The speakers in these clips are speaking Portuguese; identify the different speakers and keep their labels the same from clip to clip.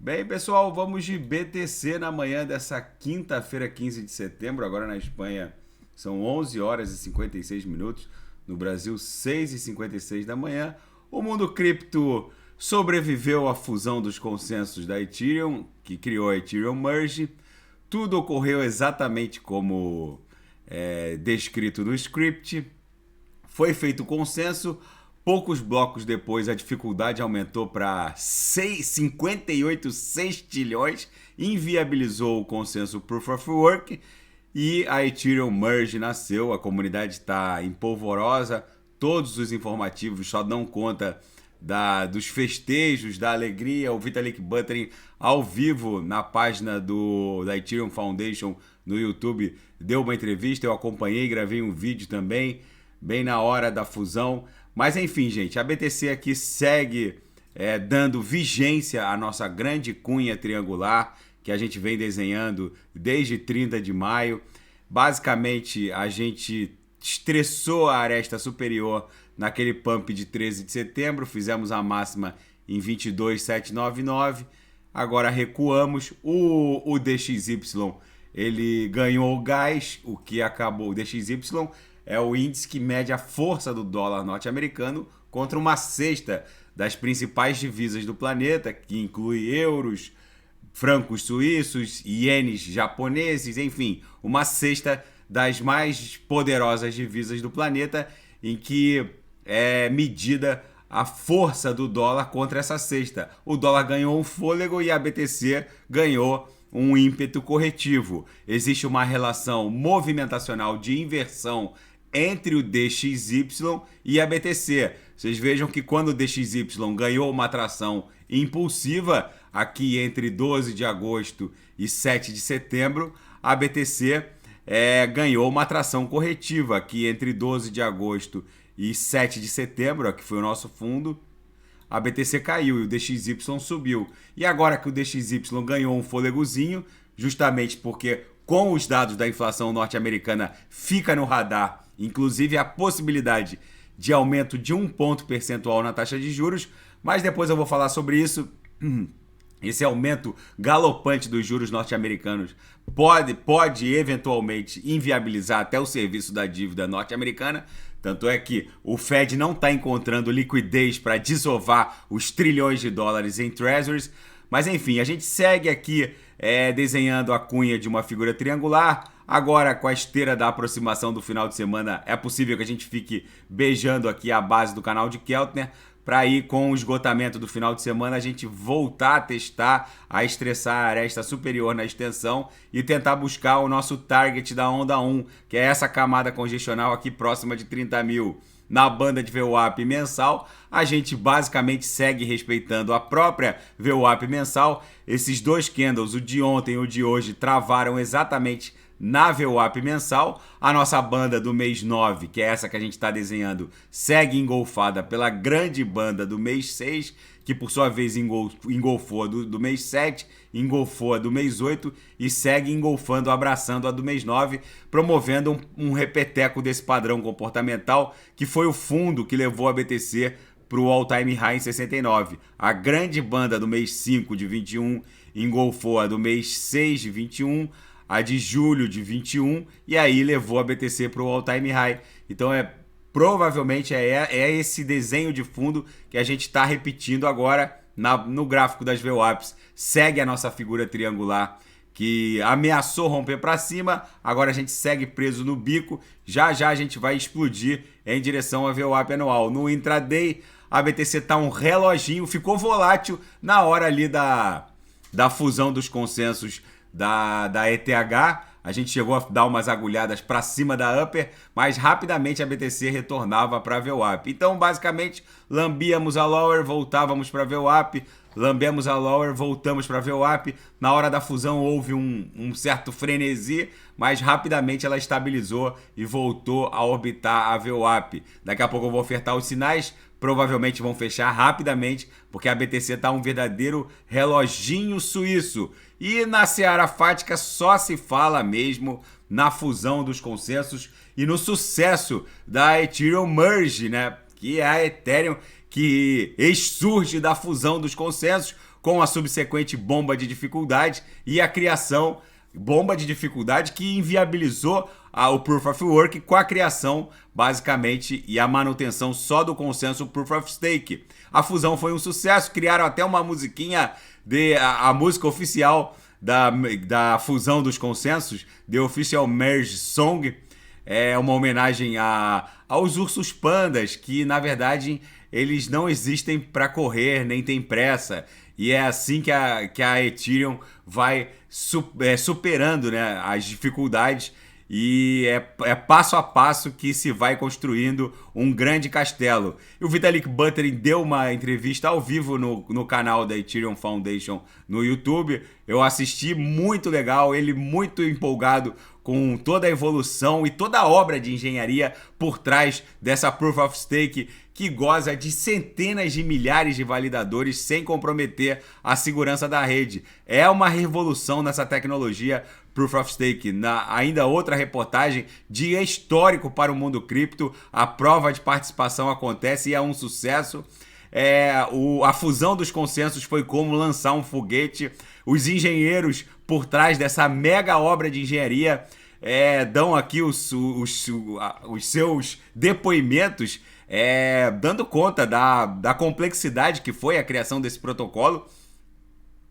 Speaker 1: Bem, pessoal, vamos de BTC na manhã dessa quinta-feira, 15 de setembro. Agora na Espanha são 11 horas e 56 minutos. No Brasil, 6 e 56 da manhã. O mundo cripto sobreviveu à fusão dos consensos da Ethereum, que criou a Ethereum Merge. Tudo ocorreu exatamente como descrito no script. Foi feito consenso. Poucos blocos depois, a dificuldade aumentou para 58 sextilhões, inviabilizou o consenso Proof of Work e a Ethereum Merge nasceu. A comunidade está empolvorosa, todos os informativos só dão conta dos festejos, da alegria. O Vitalik Buterin, ao vivo, na página da Ethereum Foundation no YouTube, deu uma entrevista, eu acompanhei, gravei um vídeo também, bem na hora da fusão. Mas enfim, gente, a BTC aqui segue dando vigência à nossa grande cunha triangular que a gente vem desenhando desde 30 de maio. Basicamente, a gente estressou a aresta superior naquele pump de 13 de setembro, fizemos a máxima em 22.799, agora recuamos. O DXY, ele ganhou gás, o que acabou. O DXY é o índice que mede a força do dólar norte-americano contra uma cesta das principais divisas do planeta, que inclui euros, francos suíços, ienes japoneses, enfim, uma cesta das mais poderosas divisas do planeta, em que é medida a força do dólar contra essa cesta. O dólar ganhou um fôlego e a BTC ganhou um ímpeto corretivo. Existe uma relação movimentacional de inversão entre o DXY e a BTC. Vocês vejam que quando o DXY ganhou uma atração impulsiva, aqui entre 12 de agosto e 7 de setembro, a BTC ganhou uma atração corretiva, aqui entre 12 de agosto e 7 de setembro, que foi o nosso fundo, a BTC caiu e o DXY subiu. E agora que o DXY ganhou um fôlegozinho, justamente porque com os dados da inflação norte-americana fica no radar, inclusive a possibilidade de aumento de 1 ponto percentual na taxa de juros, mas depois eu vou falar sobre isso. Esse aumento galopante dos juros norte-americanos pode eventualmente inviabilizar até o serviço da dívida norte-americana. Tanto é que o Fed não está encontrando liquidez para desovar os trilhões de dólares em treasuries. Mas enfim, a gente segue aqui desenhando a cunha de uma figura triangular. Agora, com a esteira da aproximação do final de semana, é possível que a gente fique beijando aqui a base do canal de Keltner, para ir com o esgotamento do final de semana a gente voltar a testar, a estressar a aresta superior na extensão e tentar buscar o nosso target da onda 1, que é essa camada congestional aqui próxima de 30 mil. Na banda de VWAP mensal, a gente basicamente segue respeitando a própria VWAP mensal. Esses dois candles, o de ontem e o de hoje, travaram exatamente na VWAP mensal. A nossa banda do mês 9, que é essa que a gente está desenhando, segue engolfada pela grande banda do mês 6, que por sua vez engolfou a do mês 7, engolfou a do mês 8 e segue engolfando, abraçando a do mês 9, promovendo um repeteco desse padrão comportamental que foi o fundo que levou a BTC para o all-time high em 69. A grande banda do mês 5 de 21 engolfou a do mês 6 de 21, a de julho de 21, e aí levou a BTC para o all-time high. Então provavelmente esse desenho de fundo que a gente está repetindo agora no gráfico das VWAPs. Segue a nossa figura triangular que ameaçou romper para cima, agora a gente segue preso no bico. Já já a gente vai explodir em direção à VWAP anual. No intraday, a BTC tá um reloginho, ficou volátil na hora ali da fusão dos consensos da ETH. A gente chegou a dar umas agulhadas para cima da upper, mas rapidamente a BTC retornava para a VWAP. Então, basicamente, lambíamos a lower, voltávamos para a VWAP, lambemos a lower, voltamos para a VWAP. Na hora da fusão houve um certo frenesi, mas rapidamente ela estabilizou e voltou a orbitar a VWAP. Daqui a pouco eu vou ofertar os sinais, provavelmente vão fechar rapidamente, porque a BTC está um verdadeiro reloginho suíço. E na seara fática só se fala mesmo na fusão dos consensos e no sucesso da Ethereum Merge, né? Que é a Ethereum que surge da fusão dos consensos, com a subsequente bomba de dificuldade e a criação bomba de dificuldade que inviabilizou o Proof of Work com a criação, basicamente, e a manutenção só do consenso Proof of Stake. A fusão foi um sucesso, criaram até uma musiquinha, a música oficial da fusão dos consensos, The Official Merge Song, é uma homenagem aos ursos pandas, que na verdade eles não existem para correr, nem tem pressa. E é assim que a Ethereum vai superando, né, as dificuldades, e é passo a passo que se vai construindo um grande castelo. E o Vitalik Buterin deu uma entrevista ao vivo no canal da Ethereum Foundation no YouTube. Eu assisti, muito legal, ele muito empolgado com toda a evolução e toda a obra de engenharia por trás dessa Proof of Stake, que goza de centenas de milhares de validadores sem comprometer a segurança da rede. É uma revolução nessa tecnologia Proof of Stake. Ainda outra reportagem, dia histórico para o mundo cripto, a prova de participação acontece e é um sucesso. A fusão dos consensos foi como lançar um foguete. Os engenheiros por trás dessa mega obra de engenharia dão aqui os seus depoimentos, dando conta da complexidade que foi a criação desse protocolo.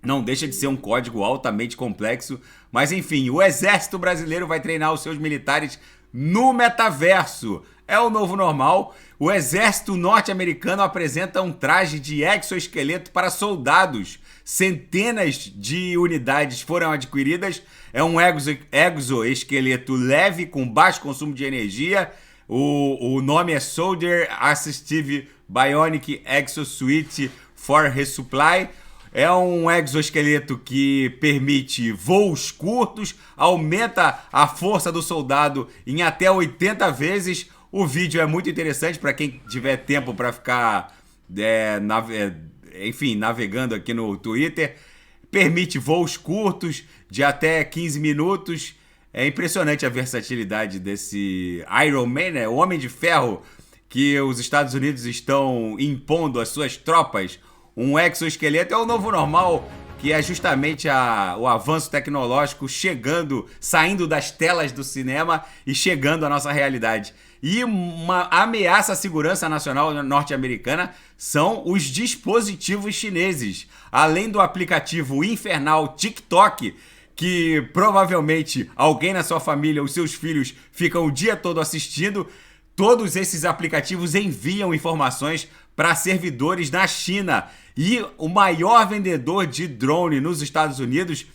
Speaker 1: Não deixa de ser um código altamente complexo, mas enfim, o exército brasileiro vai treinar os seus militares no metaverso. É o novo normal. O exército norte-americano apresenta um traje de exoesqueleto para soldados. Centenas de unidades foram adquiridas. É um exoesqueleto leve com baixo consumo de energia. O nome é Soldier Assistive Bionic Exosuit for Resupply. É um exoesqueleto que permite voos curtos, aumenta a força do soldado em até 80 vezes. O vídeo é muito interessante para quem tiver tempo para ficar navegando aqui no Twitter. Permite voos curtos de até 15 minutos. É impressionante a versatilidade desse Iron Man, né? O Homem de Ferro, que os Estados Unidos estão impondo às suas tropas. Um exoesqueleto é o novo normal, que é justamente o avanço tecnológico saindo das telas do cinema e chegando à nossa realidade. E uma ameaça à segurança nacional norte-americana são os dispositivos chineses. Além do aplicativo infernal TikTok, que provavelmente alguém na sua família, os seus filhos, ficam o dia todo assistindo, todos esses aplicativos enviam informações para servidores na China. E o maior vendedor de drone nos Estados Unidos,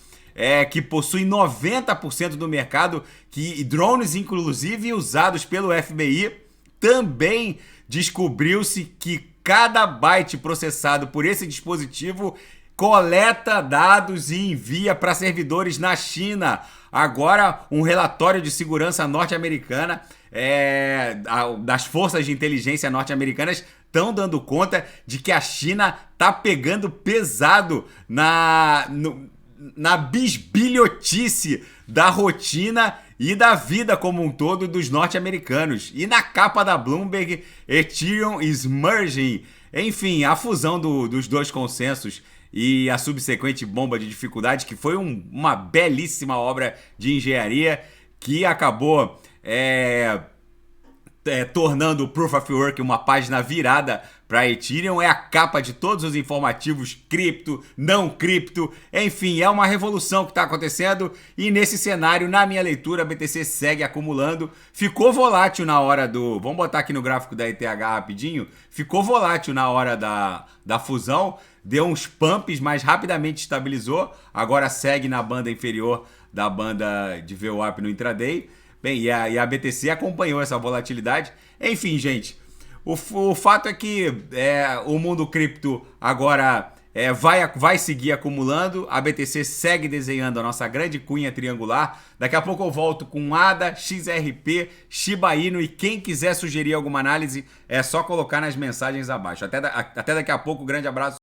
Speaker 1: que possui 90% do mercado, que drones inclusive usados pelo FBI, também descobriu-se que cada byte processado por esse dispositivo coleta dados e envia para servidores na China. Agora, um relatório de segurança norte-americana, das forças de inteligência norte-americanas, estão dando conta de que a China tá pegando pesado na bisbilhotice da rotina e da vida como um todo dos norte-americanos. E na capa da Bloomberg, Ethereum is merging. Enfim, a fusão dos dois consensos e a subsequente bomba de dificuldade, que foi uma belíssima obra de engenharia que acabou tornando o Proof of Work uma página virada para Ethereum. É a capa de todos os informativos cripto, não cripto, enfim, é uma revolução que está acontecendo. E nesse cenário, na minha leitura, a BTC segue acumulando. Ficou volátil na hora vamos botar aqui no gráfico da ETH rapidinho. Ficou volátil na hora da fusão, deu uns pumps, mas rapidamente estabilizou. Agora segue na banda inferior da banda de VWAP no intraday. Bem, e a BTC acompanhou essa volatilidade. Enfim, gente, o fato é que o mundo cripto agora vai seguir acumulando. A BTC segue desenhando a nossa grande cunha triangular. Daqui a pouco eu volto com ADA, XRP, Shiba Inu, e quem quiser sugerir alguma análise é só colocar nas mensagens abaixo. Até daqui a pouco, grande abraço.